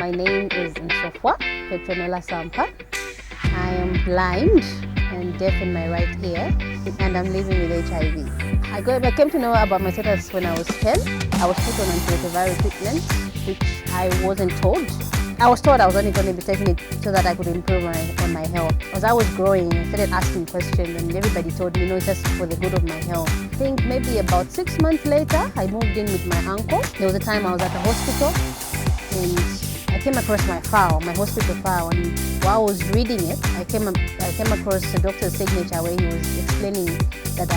My name is Nsofwa Petronella Sampa. I am blind and deaf in my right ear, and I'm living with HIV. I came to know about my status when I was 10. I was put on antiretroviral treatment, which I wasn't told. I was told I was only going to be taking it so that I could improve on my health. As I was growing, I started asking questions, and everybody told me, no, it's just for the good of my health. I think maybe about 6 months later, I moved in with my uncle. There was a time I was at a hospital, and I came across my hospital file, and while I was reading it, I came across the doctor's signature where he was explaining that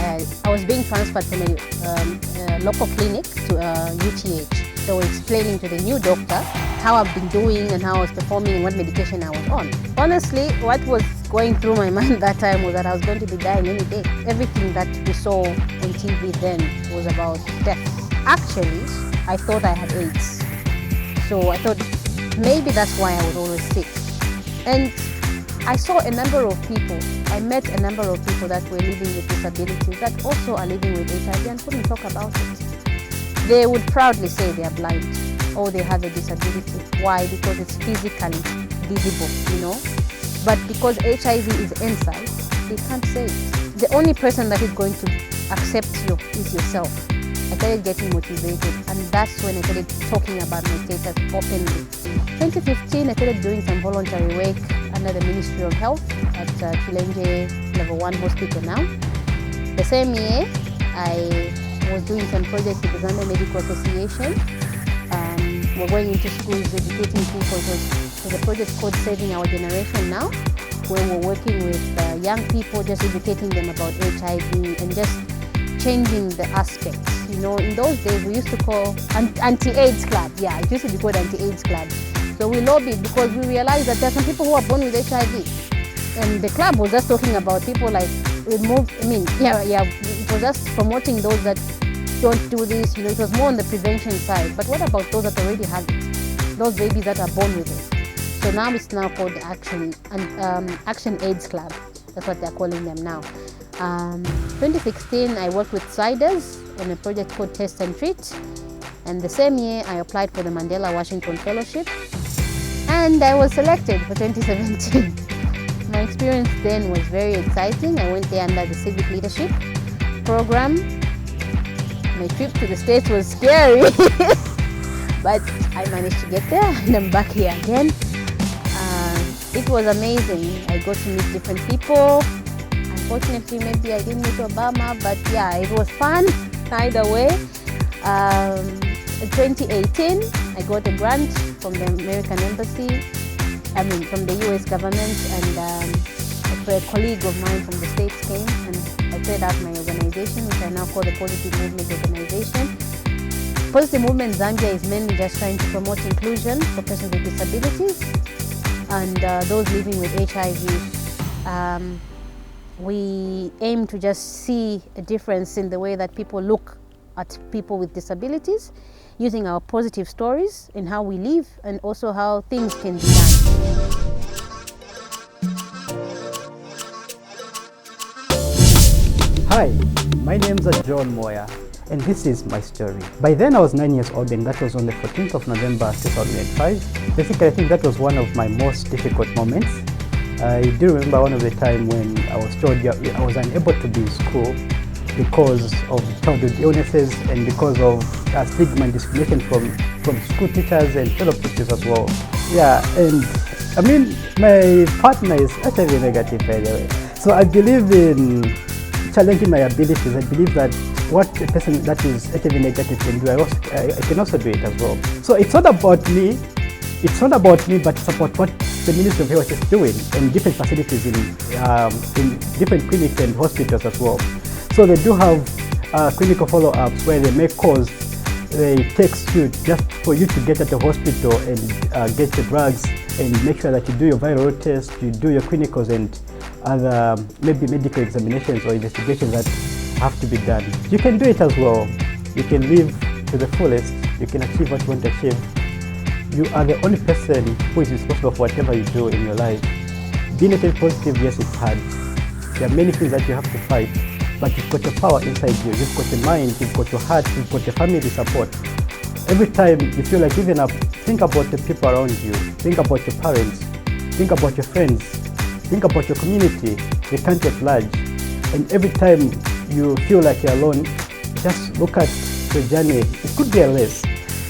I was being transferred from a local clinic to UTH. They were explaining to the new doctor how I've been doing and how I was performing and what medication I was on. Honestly, what was going through my mind that time was that I was going to be dying any day. Everything that we saw on TV then was about death. Actually, I thought I had AIDS. So I thought maybe that's why I was always sick. And I saw a number of people, I met a number of people that were living with disabilities that also are living with HIV and couldn't talk about it. They would proudly say they are blind or they have a disability. Why? Because it's physically visible, you know. But because HIV is inside, they can't say it. The only person that is going to accept you is yourself. I started getting motivated, and that's when I started talking about my status openly. In 2015, I started doing some voluntary work under the Ministry of Health at Kilenje Level 1 Hospital now. The same year, I was doing some projects with the Zambia Medical Association. We're going into schools educating people. There's a project called Saving Our Generation Now, where we're working with young people, just educating them about HIV and just changing the aspects. You know, in those days we used to call anti-AIDS club. Yeah, it used to be called anti-AIDS club. So we lobbied because we realized that there are some people who are born with HIV. And the club was just talking about people like it was just promoting those that don't do this, you know, it was more on the prevention side. But what about those that already have it? Those babies that are born with it. So now it's now called the Action AIDS Club. That's what they're calling them now. 2016, I worked with CIDES on a project called Test and Treat. And the same year, I applied for the Mandela Washington Fellowship. And I was selected for 2017. My experience then was very exciting. I went there under the Civic Leadership Program. My trip to the States was scary, but I managed to get there and I'm back here again. It was amazing. I got to meet different people. Unfortunately, maybe I didn't meet Obama, but yeah, it was fun either way. In 2018, I got a grant from the American Embassy, from the US government, and a colleague of mine from the States came and I set up my organization, which I now call the Positive Movement Organization. Positive Movement Zambia is mainly just trying to promote inclusion for persons with disabilities and those living with HIV. We aim to just see a difference in the way that people look at people with disabilities, using our positive stories in how we live and also how things can be done. Hi, my name is John Moya, and this is my story. By then I was 9 years old, and that was on the 14th of November 2005. Basically, I think that was one of my most difficult moments. I do remember one of the time when I was told I was unable to be in school because of childhood illnesses and because of stigma and discrimination from school teachers and fellow teachers as well. Yeah, and I mean, my partner is HIV negative, by the way. So I believe in challenging my abilities. I believe that what a person that is HIV negative can do, I can also do it as well. So it's not about me, but it's about what the Ministry of Health is doing in different facilities in different clinics and hospitals as well. So they do have clinical follow-ups where they make calls, they text you just for you to get at the hospital and get the drugs and make sure that you do your viral test, you do your clinicals and other maybe medical examinations or investigations that have to be done. You can do it as well. You can live to the fullest. You can achieve what you want to achieve. You are the only person who is responsible for whatever you do in your life. Being HIV positive, yes, it's hard. There are many things that you have to fight, but you've got your power inside you. You've got your mind, you've got your heart, you've got your family support. Every time you feel like giving up, think about the people around you. Think about your parents. Think about your friends. Think about your community, the country at large. And every time you feel like you're alone, just look at the journey. It could be a race.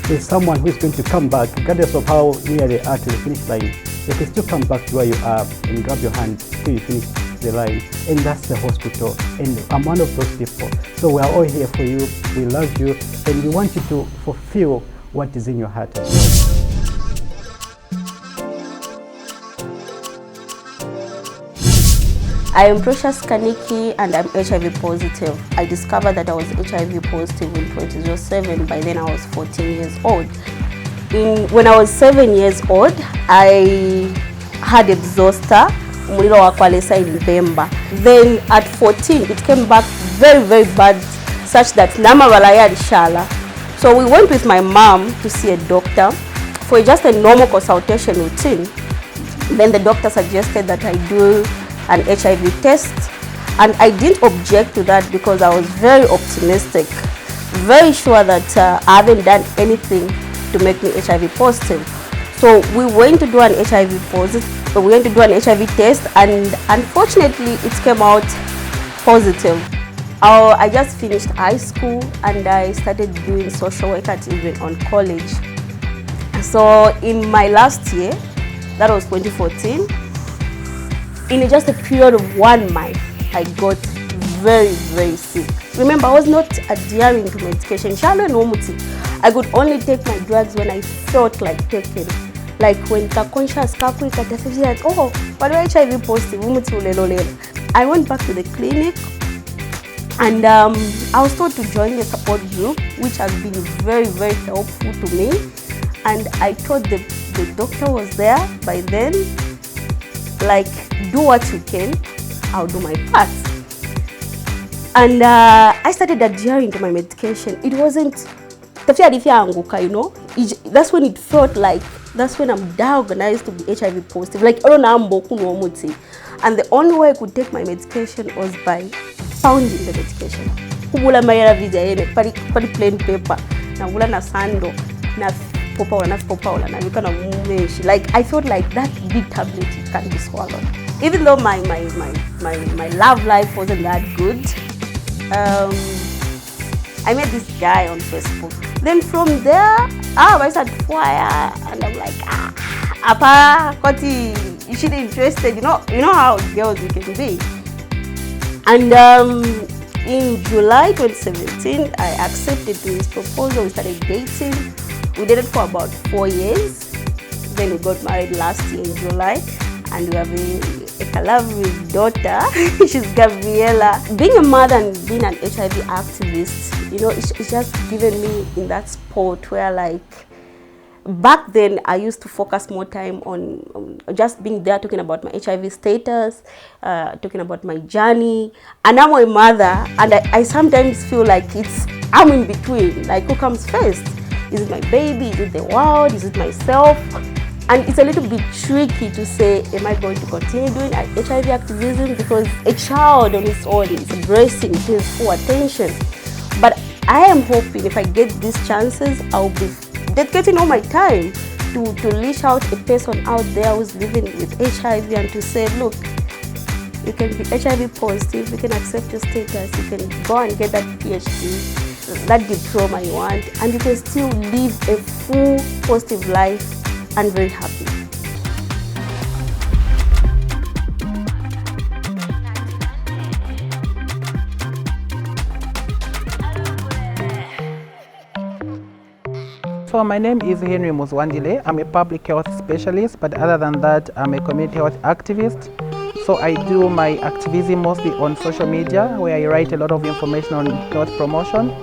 There's someone who is going to come back, regardless of how near they are to the finish line. They can still come back to where you are and grab your hand till you finish the line. And that's the hospital. And I'm one of those people. So we are all here for you. We love you. And we want you to fulfill what is in your heart. I am Precious Kaniki and I'm HIV positive. I discovered that I was HIV positive in 2007. By then I was 14 years old. When I was 7 years old, I had exhauster, muliro wa kwalesa in November. Then at 14, it came back very, very bad, such that namabalaya shala. So we went with my mom to see a doctor for just a normal consultation routine. Then the doctor suggested that I do an HIV test, and I didn't object to that because I was very optimistic, very sure that I haven't done anything to make me HIV positive. So we went to do an HIV positive. We went to do an HIV test, and unfortunately, it came out positive. I just finished high school and I started doing social work at even on college. So in my last year, that was 2014. In just a period of 1 month, I got very, very sick. Remember, I was not adhering to medication. I could only take my drugs when I felt like taking. Like when the conscious that, oh, but we're HIV positive. I went back to the clinic and I was told to join the support group, which has been very, very helpful to me. And I thought the doctor was there by then. Like, do what you can, I'll do my part. And I started adhering to my medication. It wasn't, you know, that's when it felt like, that's when I'm diagnosed to be HIV positive. Like, and the only way I could take my medication was by pounding the medication. Plain paper, na sando, like I felt like that big tablet can't be swallowed. Even though my love life wasn't that good, I met this guy on Facebook. Then from there, I started fire, and I'm like, apa, Koti, you should be interested. You know how girls we can be. And in July 2017, I accepted his proposal. We started dating. We did it for about 4 years. Then we got married last year in July, and we have a lovely daughter. She's Gabriela. Being a mother and being an HIV activist, you know, it's just given me in that spot where, like, back then I used to focus more time on just being there, talking about my HIV status, talking about my journey. And now I'm a mother, and I sometimes feel like I'm in between. Like, who comes first? Is it my baby? Is it the world? Is it myself? And it's a little bit tricky to say, am I going to continue doing HIV activism? Because a child on its own is a blessing, it needs full attention. But I am hoping if I get these chances, I'll be dedicating all my time to leash out a person out there who's living with HIV and to say, look, you can be HIV positive, you can accept your status, you can go and get that PhD, that diploma you want, and you can still live a full positive life and very happy. So my name is Henry Muswandile. I'm a public health specialist, but other than that, I'm a community health activist. So I do my activism mostly on social media, where I write a lot of information on health promotion.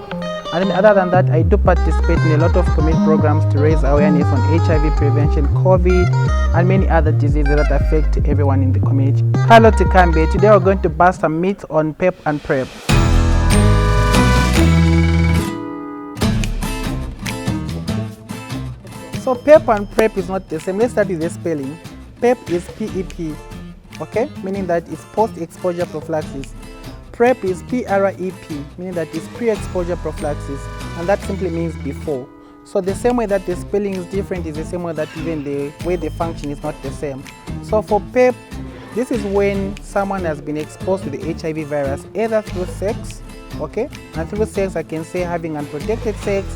And then other than that, I do participate in a lot of community programs to raise awareness on HIV prevention, COVID, and many other diseases that affect everyone in the community. Hello to Kambe. Today we're going to bust some myths on PrEP and PrEP. So PrEP and PrEP is not the same. Let's start with the spelling. PrEP is PEP, okay? Meaning that it's post-exposure prophylaxis. PrEP is PrEP, meaning that it's pre-exposure prophylaxis, and that simply means before. So the same way that the spelling is different is the same way that even the way they function is not the same. So for PrEP, this is when someone has been exposed to the HIV virus either through sex, okay? And through sex, I can say having unprotected sex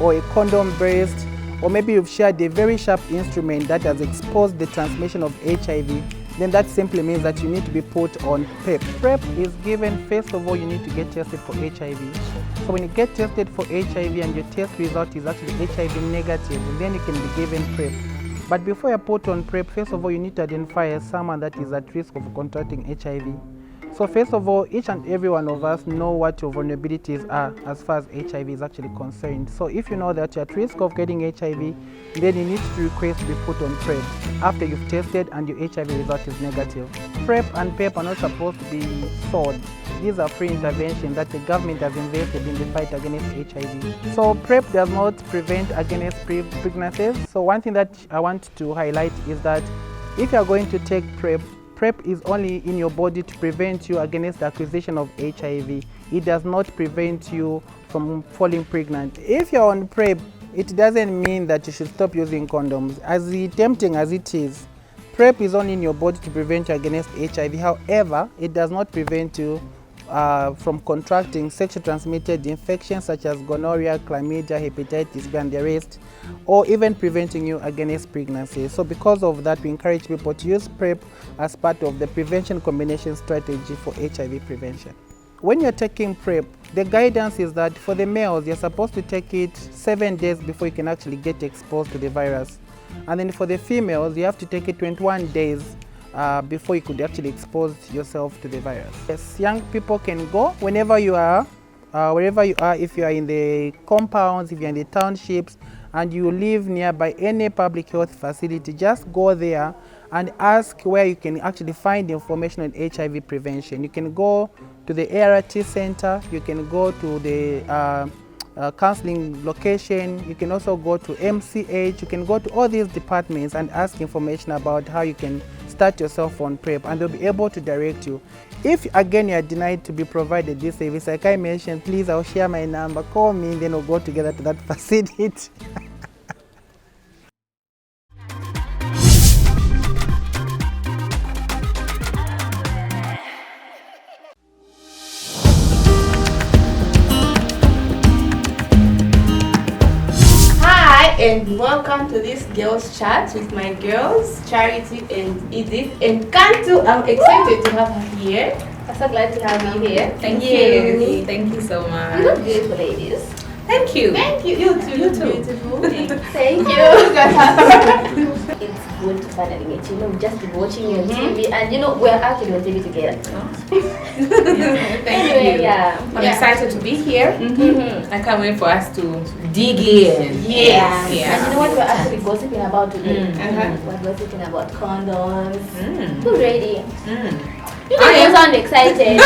or a condom breast, or maybe you've shared a very sharp instrument that has exposed the transmission of HIV. Then that simply means that you need to be put on PrEP. PrEP is given, first of all, you need to get tested for HIV. So when you get tested for HIV and your test result is actually HIV negative, then you can be given PrEP. But before you're put on PrEP, first of all, you need to identify as someone that is at risk of contracting HIV. So first of all, each and every one of us know what your vulnerabilities are as far as HIV is actually concerned. So if you know that you're at risk of getting HIV, then you need to request to be put on PrEP after you've tested and your HIV result is negative. PrEP and PrEP are not supposed to be sold. These are free interventions that the government has invested in the fight against HIV. So PrEP does not prevent against pregnancies. So one thing that I want to highlight is that if you are going to take PrEP, PrEP is only in your body to prevent you against the acquisition of HIV. It does not prevent you from falling pregnant. If you're on PrEP, it doesn't mean that you should stop using condoms. As tempting as it is, PrEP is only in your body to prevent you against HIV. However, it does not prevent you from contracting sexually transmitted infections such as gonorrhea, chlamydia, hepatitis B, and the rest, or even preventing you against pregnancy. So because of that, we encourage people to use PrEP as part of the prevention combination strategy for HIV prevention. When you're taking PrEP, the guidance is that for the males, you're supposed to take it 7 days before you can actually get exposed to the virus. And then for the females, you have to take it 21 days before you could actually expose yourself to the virus. Yes, young people can go whenever you are, wherever you are, if you are in the compounds, if you're in the townships, and you live nearby any public health facility, just go there and ask where you can actually find information on HIV prevention. You can go to the ART center, you can go to the counseling location, you can also go to MCH, you can go to all these departments and ask information about how you can start yourself on PrEP, and they'll be able to direct you. If again you are denied to be provided this service, like I mentioned, please, I'll share my number, call me, then we'll go together to that facility. And welcome to this girls chat with my girls Charity and Edith and Kantu. I'm excited to have her here. I'm so glad to have you here. Thank you. Thank you so much. You look beautiful, ladies. Thank you. Thank you. You too. You too. Beautiful. Thank you. It's good to finally meet you. We've just been watching you on TV, and we're actually on TV together. Thank Anyway, you. yeah. I'm excited to be here. I can't wait for us to dig in. Yeah. Yeah. And you know what we're actually gossiping about today? We're gossiping about condoms. Who's ready? You don't sound excited.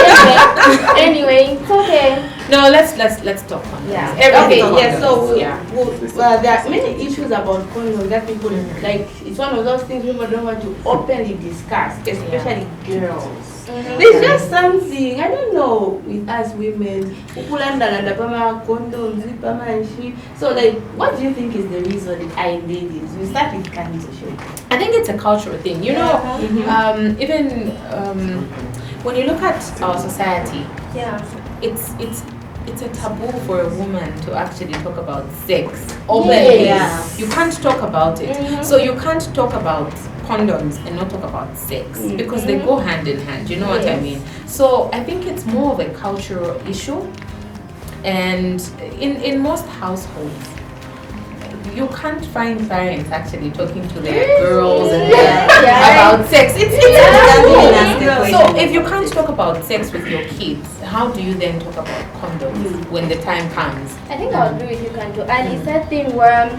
Anyway, it's okay. No, let's talk on Yeah. Everything. Okay. So There are many issues about condoms that people like. It's one of those things people don't want to openly discuss, especially girls. There's just something, I don't know, with us women, condoms, and she. So like, what do you think is the reason behind ladies? We start with Kantu. I think it's a cultural thing. You know, even when you look at our society, it's a taboo for a woman to actually talk about sex openly. You can't talk about it. So you can't talk about condoms and not talk about sex because they go hand in hand. You know what I mean? So I think it's more of a cultural issue, and in most households, you can't find parents actually talking to their girls and about sex. It's so if you can't talk about sex with your kids, how do you then talk about condoms when the time comes? I think I agree with you, Kantu. And it's that thing where,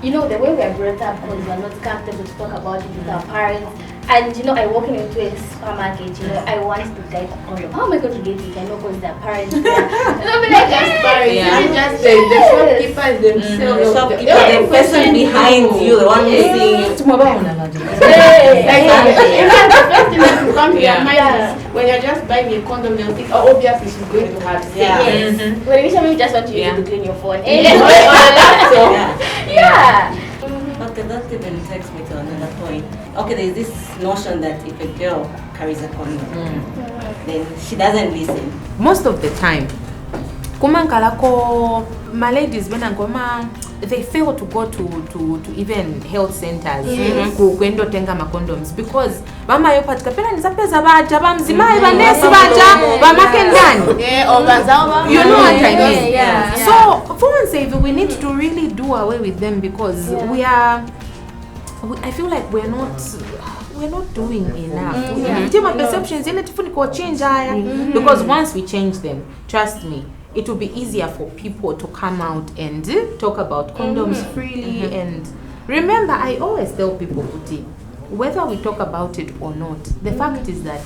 the way we are brought up, because we are not comfortable to talk about it with our parents. And I walk into a supermarket, I want to get a condom. How am I going to get it? I know because their parents there. It'll be like just parents, just the shopkeepers themselves. The person behind you, the one who's seeing you. In fact, the first thing that will come to your mind is when you're just buying a condom, they'll think, oh, obviously she's going to have sex. Yes. When initially you just want to use it to clean your phone. Okay, that even takes me to another point. Okay, there's this notion that if a girl carries a condom, then she doesn't listen. Most of the time, kumankalako my ladies when they fail to go to even health centers kukwenda tenga ma condoms because mama yopatika pena nizapeza baja bamzimaye banesi baja bamake ndani you know what I mean. So for one say we need to really do away with them because I feel like we're not doing enough. My perceptions change because once we change them, trust me, it will be easier for people to come out and talk about condoms freely. And remember, I always tell people, whether we talk about it or not, the fact is that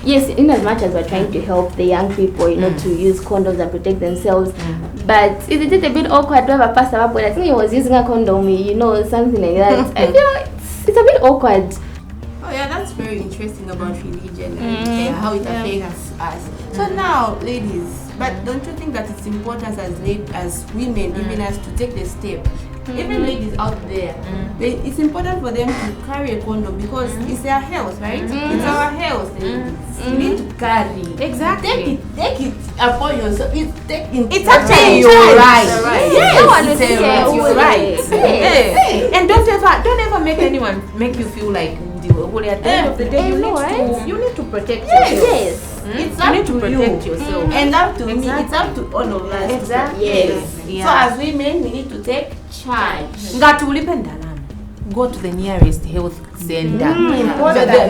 yes, in as much as we're trying to help the young people, you know, to use condoms and protect themselves, but is it a bit awkward to have a pastor up when I think he was using a condom, you know, something like that? I feel it's a bit awkward. Oh yeah, that's very interesting about religion and how it affects us. So now, ladies, but don't you think that it's important as women, even as to take the step? Even ladies out there, it's important for them to carry a condom because it's their health, right? It's our health. You need to carry. Exactly. Take it upon yourself. It's actually your right. Yes, you're right. And don't ever make anyone make you feel like at the end of the day you need to protect yourself. Yes. It's up to protect yourself. And up to me, it's up to all of us. Exactly. Yes. So as women, we need to take charge. Go to the nearest health center.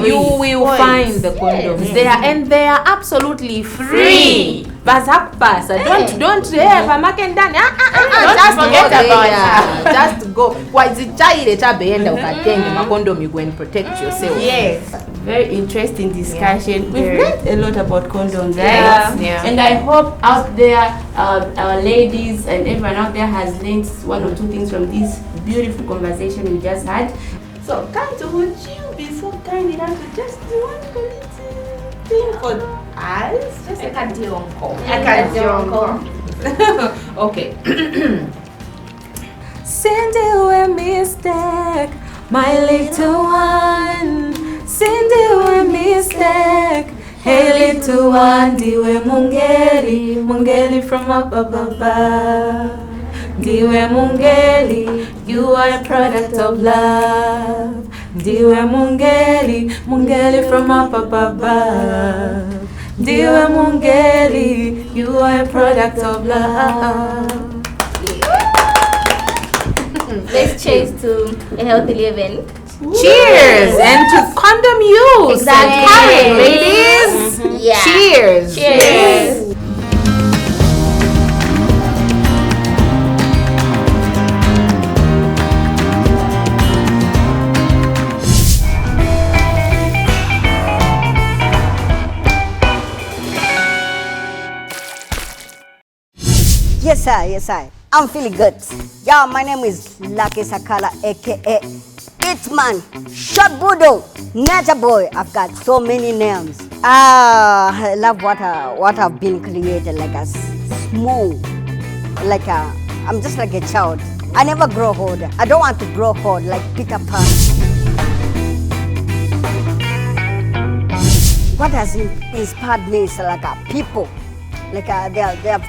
You will find the condoms there, and they are absolutely free. Don't ever make it done. Just forget about it. Just go. Why is it condom? You go and protect yourself. Yes. Very interesting discussion. We've learned a lot about condoms, right? And I hope out there, our ladies and everyone out there has learned one or two things from this beautiful conversation we just had. So, would you be so kind enough to just do one little thing for us? Just like a deal call. Okay. Send you a mistake, my little one. Send you a mistake. Hey little one, diwe mungeli from up above. Diwe mungeli, you are a product of love. Diwe mungeli from up above. Diwe mungeli, you are a product of love. Let's cheers to a healthy living. Cheers and to condom use. Exactly. Ladies. Yeah. Cheers. Cheers. Yes, I. I'm feeling good. Yeah, my name is Lucky Sakala, aka Hitman, Short Budo, Nature Boy. I've got so many names. I love what I've been created, like a smooth, I'm just like a child. I never grow old. I don't want to grow old like Peter Pan. What has inspired me is people, they have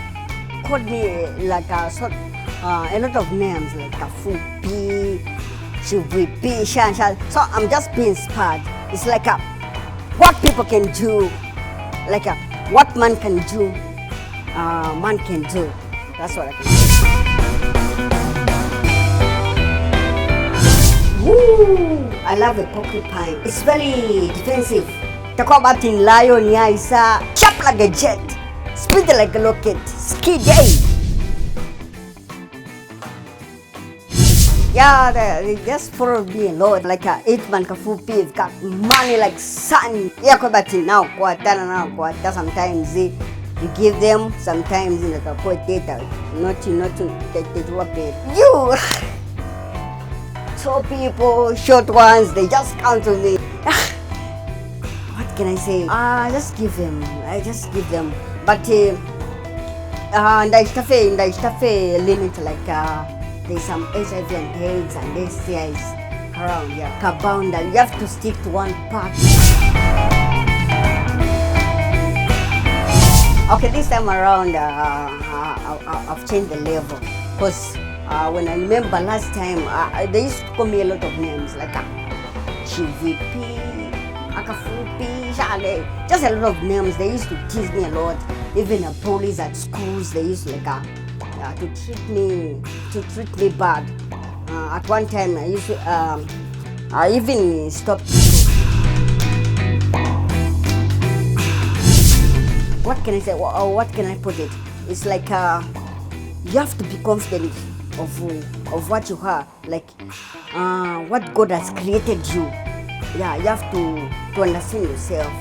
called me like a lot of names like Fupi, Chivipi, Shan. So I'm just being inspired. It's like what people can do, what man can do, man can do. That's what I can do. Woo! I love the porcupine. It's very defensive. Talk about in lion, isa sharp like a jet, speed like a rocket, ski day. Yeah, they just follow me a lot. Like 8 man Fupi, got money like sun. Yeah, but now, sometimes you give them, sometimes in the quote data, not to take it. You. tall people, short ones, they just come to me. What can I say? I just give them. But ndaitafe limit like there's some HIV and AIDS and STIs around. Yeah, Kabounda. You have to stick to one part. Okay, this time around I've changed the level because when I remember last time they used to call me a lot of names like GVP, Akafupi, Shale, just a lot of names. They used to tease me a lot. Even the police at schools, they used to treat me bad. At one time I used to I even stopped school. What can I say? What can I put it? It's like you have to be confident of what you are, like what God has created you. Yeah, you have to understand yourself.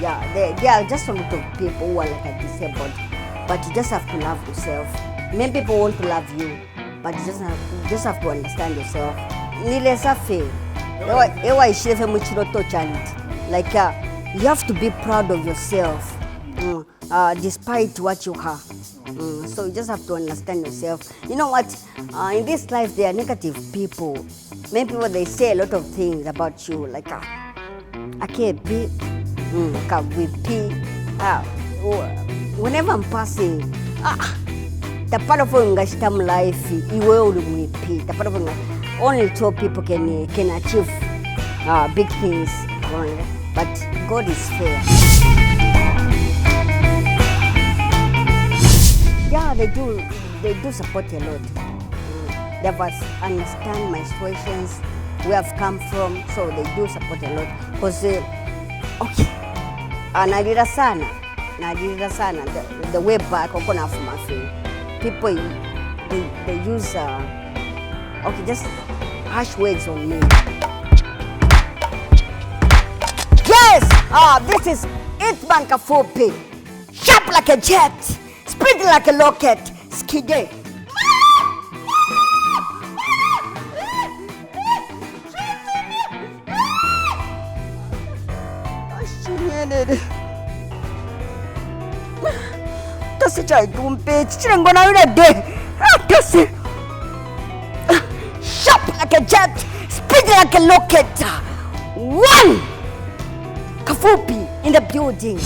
Yeah, there are just a lot of people who are like disabled, but you just have to love yourself. Many people want to love you, but you just have to understand yourself. Like you have to be proud of yourself. Despite what you are. So you just have to understand yourself. You know what? In this life, there are negative people. Many people, they say a lot of things about you, like akepi, kawipi. Whenever I'm passing, the part of Ngashtam life, you will repeat. The part of only 2 people can achieve big things. But God is fair. Yeah, they do support a lot. They understand my situations, where I've come from, so they do support a lot. Because, okay, nadira sana, the way back, people, they use, just harsh words on me. Yes, this is Itman Kafupi, sharp like a jet. Speed like a locket, skiddy. That's it, I don't pay. I'm gonna read a day. That's it. Sharp like a jet, speed like a locket. One Kafupi in the building.